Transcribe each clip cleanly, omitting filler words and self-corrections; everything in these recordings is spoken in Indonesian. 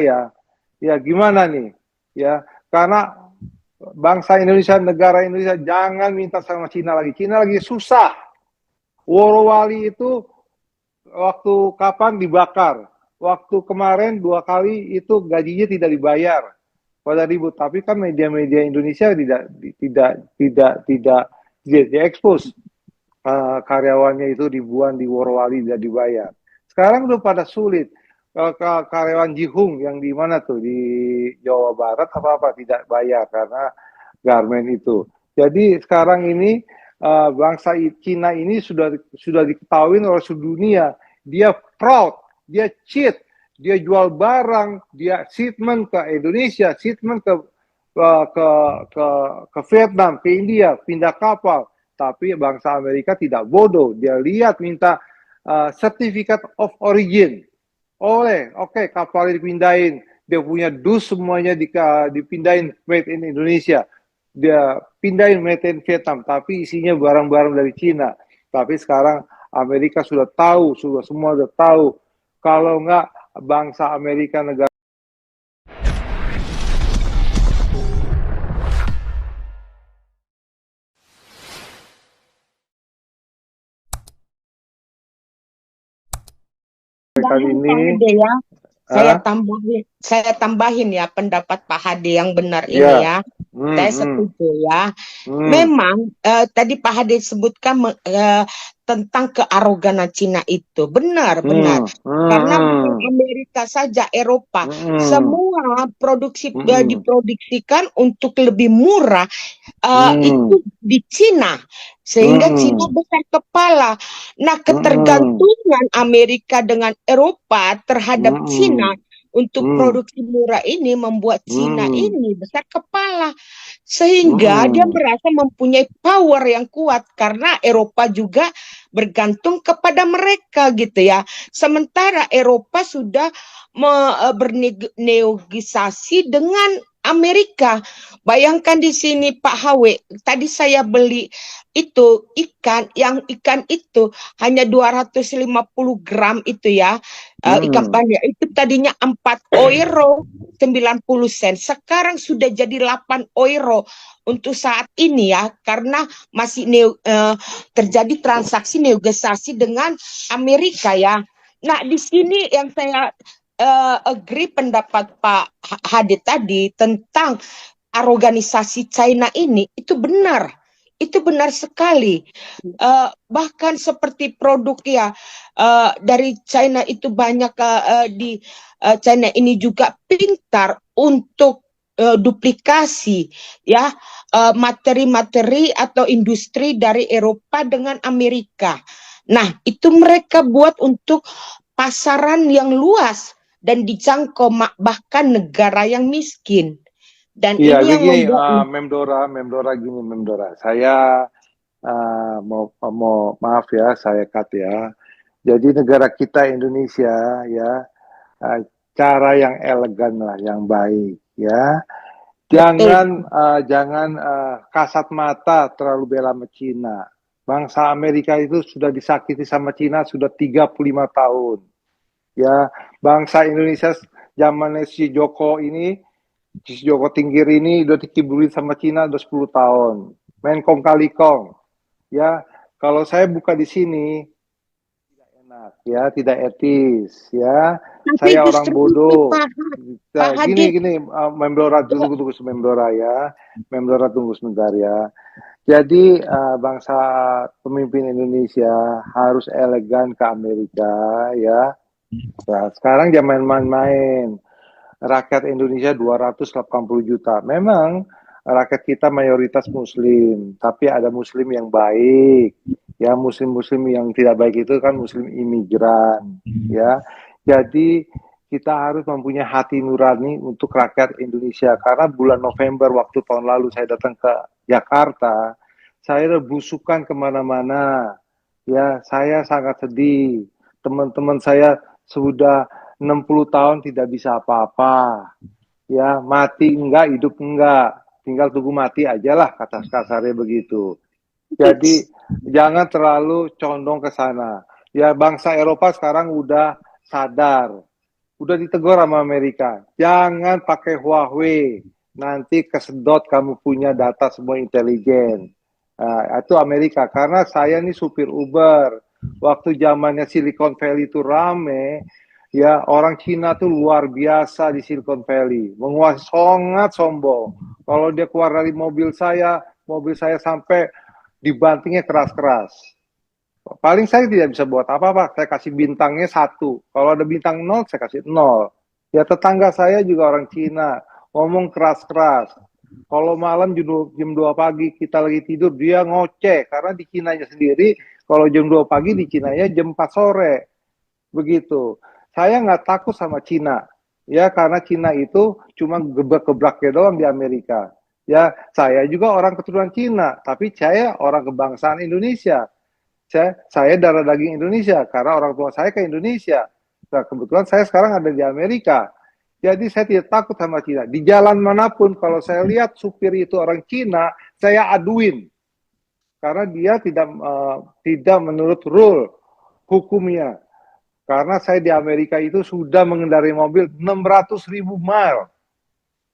ya, ya gimana nih? Ya, karena bangsa Indonesia, negara Indonesia jangan minta sama Cina lagi. Cina lagi susah. Worowali itu waktu kapan dibakar? Waktu kemarin 2 kali itu gajinya tidak dibayar pada ribut. Tapi kan media-media Indonesia tidak diekspos karyawannya itu ribuan di Worowali tidak dibayar. Sekarang udah pada sulit. Karyawan Jihung yang di mana tuh di Jawa Barat apa tidak bayar karena garmen itu. Jadi sekarang ini bangsa Cina ini sudah diketahui oleh seluruh dunia. Dia fraud, dia cheat, dia jual barang, dia shipment ke Indonesia, shipment ke ke ke Vietnam, ke India, pindah kapal. Tapi bangsa Amerika tidak bodoh. Dia lihat minta certificate of origin. Oke, kapalnya dipindahin. Dia punya dus semuanya dipindahin made in Indonesia. Dia pindahin made in Vietnam, tapi isinya barang-barang dari Cina. Tapi sekarang Amerika sudah tahu, semua sudah tahu. Kalau nggak bangsa Amerika negara kali Tambahin Pak ini, Hade ya. ah, Saya tambahin ya pendapat Pak Hade yang benar ini ya, ya. hmm, Saya hmm, setuju ya. hmm, Memang tadi Pak Hadi sebutkan tentang kearoganan Cina itu. Benar-benar. hmm, Karena bukan hmm, Amerika saja, Eropa. hmm, Semua produksi hmm, diproduksikan untuk lebih murah hmm, itu di Cina. Sehingga Cina hmm, besar kepala. Nah, hmm, ketergantungan Amerika dengan Eropa terhadap hmm, Cina untuk hmm, produksi murah ini membuat Cina hmm, ini besar kepala. Sehingga dia hmm. merasa mempunyai power yang kuat karena Eropa juga bergantung kepada mereka gitu ya. Sementara Eropa sudah bernegosiasi dengan Amerika. Bayangkan di sini Pak Hawe, tadi saya beli itu ikan itu hanya 250 gram itu ya. Ikan Hmm. pandia itu tadinya 4 euro 90 sen. Sekarang sudah jadi 8 euro untuk saat ini ya karena masih terjadi transaksi negosiasi dengan Amerika ya. Nah, di sini yang saya agree pendapat Pak Hadi tadi tentang organisasi China ini itu benar sekali. Bahkan seperti produk ya dari China itu banyak di China ini juga pintar untuk duplikasi ya materi-materi atau industri dari Eropa dengan Amerika. Nah, itu mereka buat untuk pasaran yang luas dan dijangkau bahkan negara yang miskin. Dan Iya, ini yang begini, membuat Memdora gini, Memdora. Saya mau maaf ya, saya cut ya. Jadi negara kita Indonesia ya, uh, cara yang elegan lah, yang baik ya. betul. Jangan kasat mata terlalu bela sama Cina. Bangsa Amerika itu sudah disakiti sama Cina sudah 35 tahun. Ya, bangsa Indonesia zaman si Joko ini, si Joko Tingkir ini udah dikibulin sama Cina udah 10 tahun. Main kong kali kong. Ya, kalau saya buka di sini enak ya, tidak etis ya. Tapi Saya orang justru itu bodoh. Pak Hadi. Gini, Memdora tunggu sebentar ya. Memdora tunggu sebentar ya. Jadi bangsa pemimpin Indonesia harus elegan ke Amerika ya. Nah, sekarang jangan main-main. Rakyat Indonesia 280 juta. Memang rakyat kita mayoritas muslim, tapi ada muslim yang baik. Ya, muslim-muslim yang tidak baik itu kan muslim imigran, ya. Jadi kita harus mempunyai hati nurani untuk rakyat Indonesia karena bulan November waktu tahun lalu saya datang ke Jakarta, saya berusukan kemana-mana. Ya, saya sangat sedih. Teman-teman saya sudah 60 tahun tidak bisa apa-apa. Ya, mati enggak, hidup enggak. Tinggal tunggu mati aja lah, kata kasarnya begitu. Jadi, jangan terlalu condong ke sana. Ya, bangsa Eropa sekarang udah sadar. udah ditegur sama Amerika, jangan pakai Huawei, nanti kesedot kamu punya data semua intelijen. Nah, itu Amerika, karena saya nih supir Uber, waktu zamannya Silicon Valley itu rame, ya orang Cina tuh luar biasa di Silicon Valley, menguasai, sangat sombong. Kalau dia keluar dari mobil saya sampai dibantingnya keras-keras. Paling saya tidak bisa buat apa-apa, saya kasih bintangnya 1. Kalau ada bintang 0, saya kasih 0. Ya tetangga saya juga orang Cina, ngomong keras-keras. Kalau malam jam 2 pagi kita lagi tidur, dia ngoceh. Karena di Cinanya sendiri, kalau jam 2 pagi di Cinanya jam 4 sore. Begitu. Saya nggak takut sama Cina. Ya, karena Cina itu cuma gebrak-gebraknya doang di Amerika. Ya, saya juga orang keturunan Cina, tapi saya orang kebangsaan Indonesia. Saya darah daging Indonesia karena orang tua saya ke Indonesia. Nah, kebetulan saya sekarang ada di Amerika. Jadi saya tidak takut sama Cina. Di jalan manapun kalau saya lihat supir itu orang Cina, saya aduin karena dia tidak menurut rule hukumnya. Karena saya di Amerika itu sudah mengendarai mobil 600.000 mile.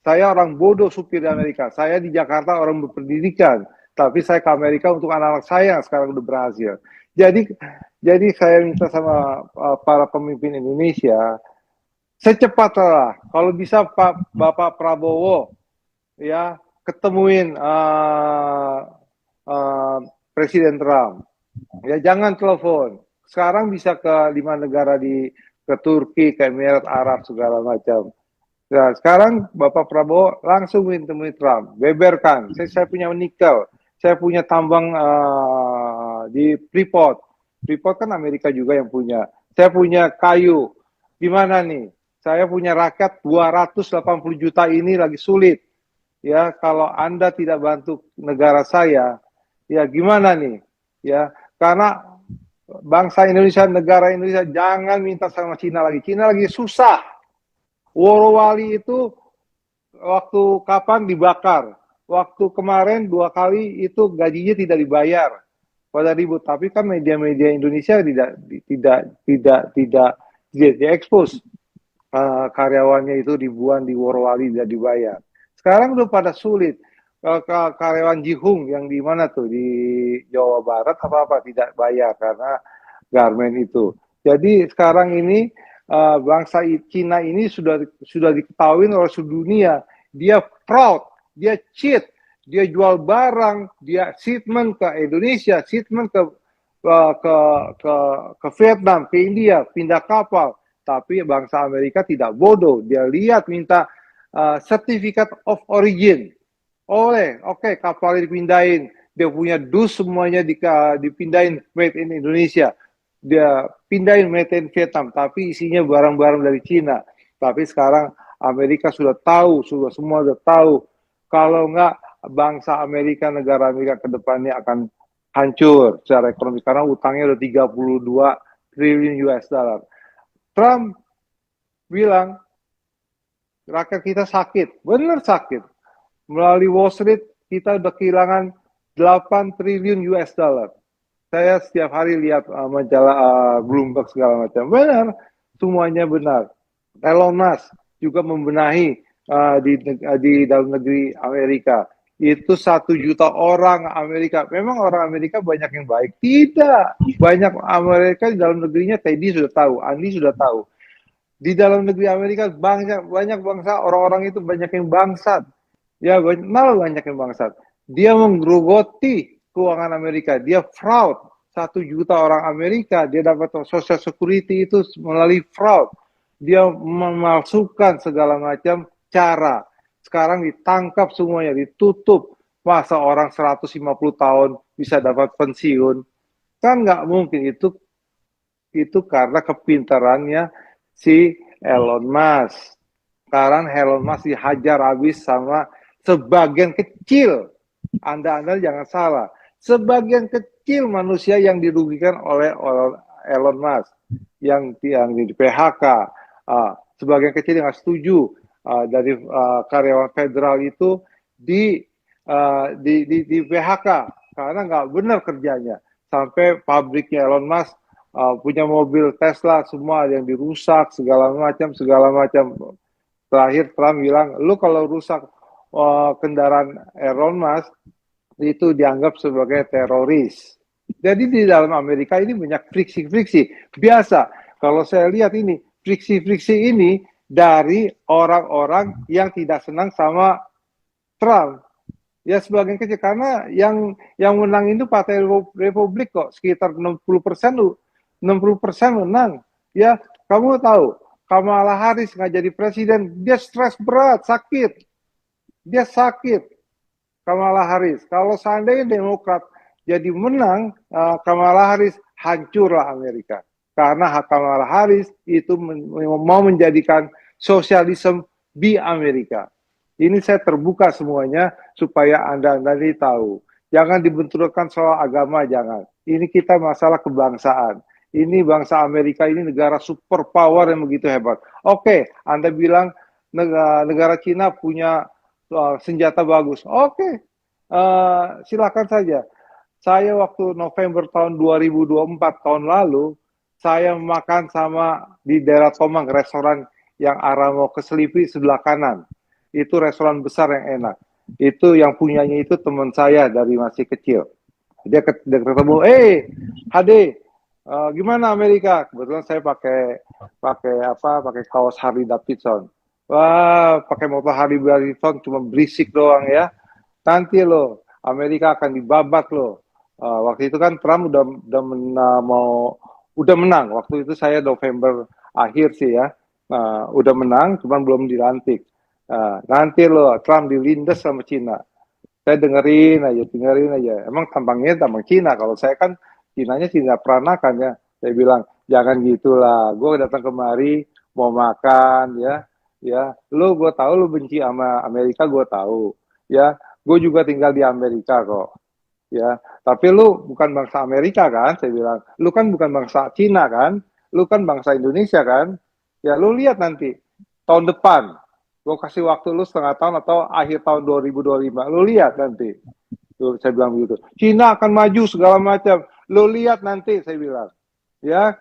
Saya orang bodoh supir di Amerika. Saya di Jakarta orang berpendidikan. Tapi saya ke Amerika untuk anak-anak saya yang sekarang udah berhasil. Jadi saya minta sama para pemimpin Indonesia, secepatnya kalau bisa Bapak Prabowo ya ketemuin Presiden Trump. Ya jangan telepon. Sekarang bisa ke 5 negara ke Turki, ke Emirat Arab segala macam. Nah, sekarang Bapak Prabowo langsung temui Trump, beberkan. Saya punya nikel, saya punya tambang di Freeport. Freeport kan Amerika juga yang punya. Saya punya kayu. Gimana nih? Saya punya rakyat 280 juta ini lagi sulit. Ya, kalau Anda tidak bantu negara saya, ya gimana nih? Ya, karena bangsa Indonesia, negara Indonesia jangan minta sama Cina lagi. Cina lagi susah. Worowali itu waktu kapan dibakar? Waktu kemarin 2 kali itu gajinya tidak dibayar. Pada ribut, tapi kan media-media Indonesia tidak diekspos karyawannya itu ribuan di Worowali tidak dibayar. Sekarang udah pada sulit. Karyawan Jihung yang di mana tuh di Jawa Barat apa tidak bayar karena garmen itu. Jadi sekarang ini bangsa Cina ini sudah diketahui oleh seluruh dunia, dia fraud, dia cheat, dia jual barang, dia shipment ke Indonesia, shipment ke Vietnam, ke India, pindah kapal. Tapi bangsa Amerika tidak bodoh, dia lihat minta certificate of origin. Oke, kapalnya dipindahin, dia punya dus semuanya dipindahin made in Indonesia. Dia pindahin made in Vietnam, tapi isinya barang-barang dari Cina. Tapi sekarang Amerika sudah tahu, semua sudah tahu. Kalau enggak, bangsa Amerika, negara Amerika ke depannya akan hancur secara ekonomi. Karena utangnya udah 32 triliun US dollar. Trump bilang, rakyat kita sakit. Benar sakit. Melalui Wall Street, kita udah kehilangan 8 triliun US dollar. Saya setiap hari lihat majalah Bloomberg segala macam. Benar, semuanya benar. Elon Musk juga membenahi di dalam negeri Amerika. Itu 1 juta orang Amerika. Memang orang Amerika banyak yang baik? Tidak. Banyak Amerika di dalam negerinya, Teddy sudah tahu, Andi sudah tahu. Di dalam negeri Amerika banyak bangsa, orang-orang itu banyak yang bangsat. Ya, malah banyak yang bangsat. Dia menggerogoti keuangan Amerika, dia fraud. 1 juta orang Amerika, dia dapat social security itu melalui fraud. Dia memalsukan segala macam cara. Sekarang ditangkap semuanya, ditutup. Masa orang 150 tahun bisa dapat pensiun? Kan nggak mungkin. Itu karena kepintarannya si Elon Musk. Sekarang Elon Musk dihajar habis sama sebagian kecil. Anda jangan salah. Sebagian kecil manusia yang dirugikan oleh Elon Musk, yang di PHK, sebagian kecil yang setuju dari karyawan federal itu di PHK karena nggak benar kerjanya, sampai pabriknya Elon Musk punya mobil Tesla semua yang dirusak segala macam. Terakhir Trump bilang, lu kalau rusak kendaraan Elon Musk itu dianggap sebagai teroris. Jadi di dalam Amerika ini banyak friksi-friksi. Biasa, kalau saya lihat ini, friksi-friksi ini dari orang-orang yang tidak senang sama Trump. Ya sebagian kecil, karena yang menang itu Partai Republik kok, sekitar 60% 60% menang. Ya, kamu tahu, Kamala Harris nggak jadi presiden, dia stres berat, sakit. Dia sakit. Kamala Harris. Kalau seandainya Demokrat jadi menang, Kamala Harris, hancurlah Amerika. Karena Kamala Harris itu mau menjadikan sosialisme di Amerika. Ini saya terbuka semuanya supaya Anda nanti tahu. Jangan dibenturkan soal agama, jangan. Ini kita masalah kebangsaan. Ini bangsa Amerika ini negara superpower yang begitu hebat. Oke, Anda bilang negara Cina punya senjata bagus. Oke, silakan saja. Saya waktu November tahun 2024 tahun lalu, saya makan sama di daerah Tomang, restoran yang arah mau ke Selipi sebelah kanan. Itu restoran besar yang enak. Itu yang punyanya itu teman saya dari masih kecil. Dia ketemu, Hade, gimana Amerika? Kebetulan saya pakai kaos Harley Davidson. Wah, pakai motor Harley Davidson cuma berisik doang ya. Nanti lo Amerika akan dibabat lo. Waktu itu kan Trump udah menang. Waktu itu saya November akhir sih ya. Udah menang, cuman belum dilantik. Nanti lo Trump dilindas sama Cina. Saya dengerin aja. Emang tampangnya tampang Cina. Kalau saya kan Cinanya Cina peranakan ya. Saya bilang jangan gitulah. Gue datang kemari mau makan ya. Ya, gue tahu lu benci sama Amerika, gue tahu. Ya, gue juga tinggal di Amerika kok. Ya, tapi lu bukan bangsa Amerika kan? Saya bilang, lu kan bukan bangsa Cina kan? Lu kan bangsa Indonesia kan? Ya, lu lihat nanti tahun depan. Gue kasih waktu lu setengah tahun atau akhir tahun 2025. Lu lihat nanti. Tuh, saya bilang begitu. Cina akan maju segala macam. Lu lihat nanti, saya bilang. Ya,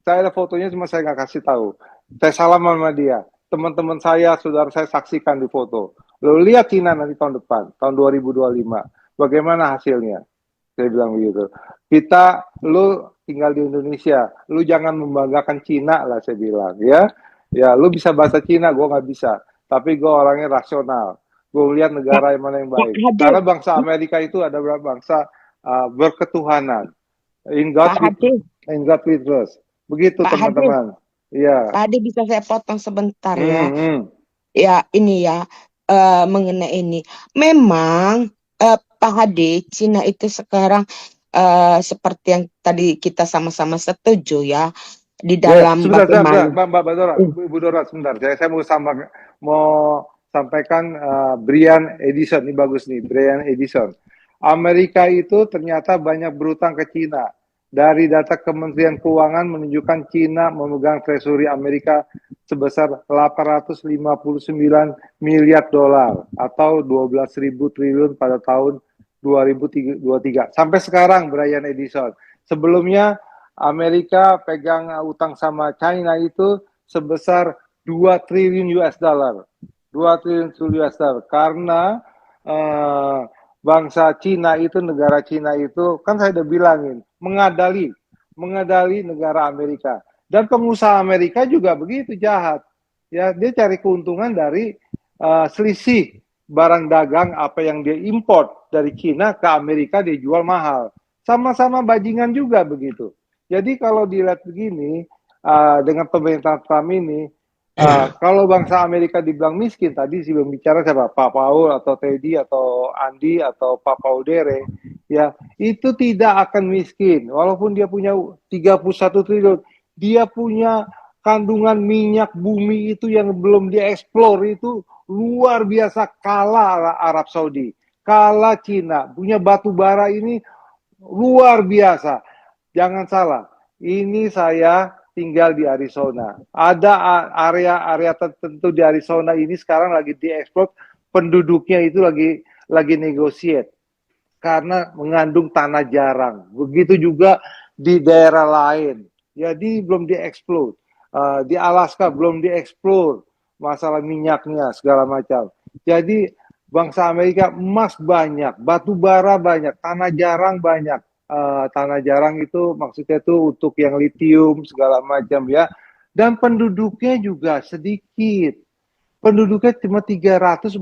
saya ada fotonya cuma saya nggak kasih tahu. Saya salam sama dia. Teman-teman saya, saudara saya saksikan di foto. Lu lihat Cina nanti tahun depan, tahun 2025. Bagaimana hasilnya? Saya bilang begitu. Lu tinggal di Indonesia. Lu jangan membanggakan Cina lah, saya bilang. Ya, lu bisa bahasa Cina, gue nggak bisa. Tapi gue orangnya rasional. Gue lihat negara yang mana yang baik. Karena bangsa Amerika itu adalah bangsa berketuhanan. In God we trust. Begitu teman-teman. Iya. Pak Hadi bisa saya potong sebentar ya. Ya ini ya mengenai ini. Memang Pak Hadi, Cina itu sekarang seperti yang tadi kita sama-sama setuju ya di dalam bagaimana. Mbak Dora, sebentar. Saya mau sampaikan Brian Edison, ini bagus nih, Brian Edison. Amerika itu ternyata banyak berutang ke Cina. Dari data Kementerian Keuangan menunjukkan Cina memegang treasury Amerika sebesar 859 miliar dolar atau 12.000 triliun pada tahun 2023. Sampai sekarang Brian Edison. Sebelumnya Amerika pegang utang sama China itu sebesar 2 triliun US dollar. 2 triliun US dollar karena bangsa Cina itu, negara Cina itu, kan saya udah bilangin, mengadali negara Amerika. Dan pengusaha Amerika juga begitu jahat. Ya, dia cari keuntungan dari selisih barang dagang apa yang dia import dari Cina ke Amerika, dia jual mahal. Sama-sama bajingan juga begitu. Jadi kalau dilihat begini, dengan pemerintahan Trump ini, kalau bangsa Amerika dibilang miskin, tadi sih belum bicara siapa, Pak Paul atau Teddy atau Andi atau Pak Paul Dere, ya itu tidak akan miskin. Walaupun dia punya 31 triliun, dia punya kandungan minyak bumi itu yang belum dieksplor itu luar biasa, kalah Arab Saudi, kalah Cina, punya batu bara ini luar biasa. Jangan salah, ini saya tinggal di Arizona. Ada area-area tertentu di Arizona ini sekarang lagi dieksplor, penduduknya itu lagi negosiate karena mengandung tanah jarang. Begitu juga di daerah lain. jadi belum dieksplor. Di Alaska belum dieksplor masalah minyaknya segala macam. Jadi bangsa Amerika emas banyak, batu bara banyak, tanah jarang banyak. Tanah jarang itu maksudnya tuh untuk yang litium segala macam ya. Dan penduduknya juga sedikit. Penduduknya cuma 345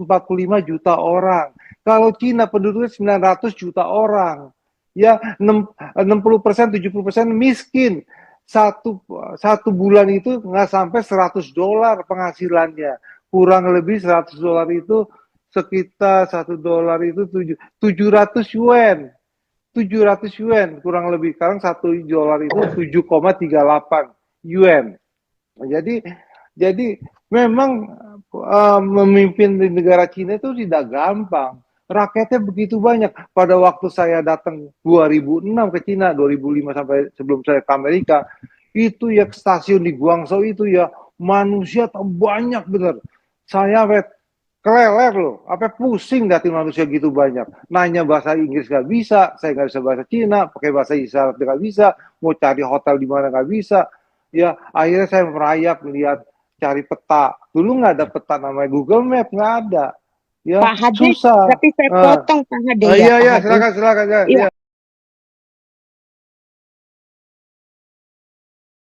juta orang. Kalau Cina penduduknya 900 juta orang. Ya, 60%, 70% miskin. Satu, satu bulan itu nggak sampai $100 penghasilannya. Kurang lebih $100 itu sekitar $1 itu 700 yuan. 700 yuan kurang lebih. Sekarang $1 itu 7,38 yuan. Jadi memang memimpin di negara Cina itu tidak gampang. Rakyatnya begitu banyak. Pada waktu saya datang 2006 ke Cina, 2005 sampai sebelum saya ke Amerika, itu ya stasiun di Guangzhou itu ya manusia banyak bener. Saya keleler loh, apa pusing dati manusia gitu banyak. Nanya bahasa Inggris nggak bisa, saya nggak bisa bahasa Cina, pakai bahasa isyarat nggak bisa, mau cari hotel di mana nggak bisa. Ya akhirnya saya merayap melihat cari peta. Dulu nggak ada peta namanya Google Map, nggak ada. Ya Pak Hadi, susah. tapi saya potong Pak Hadi ya, Iya Pak ya Hadi. silakan silakan ya. Iya, Ya.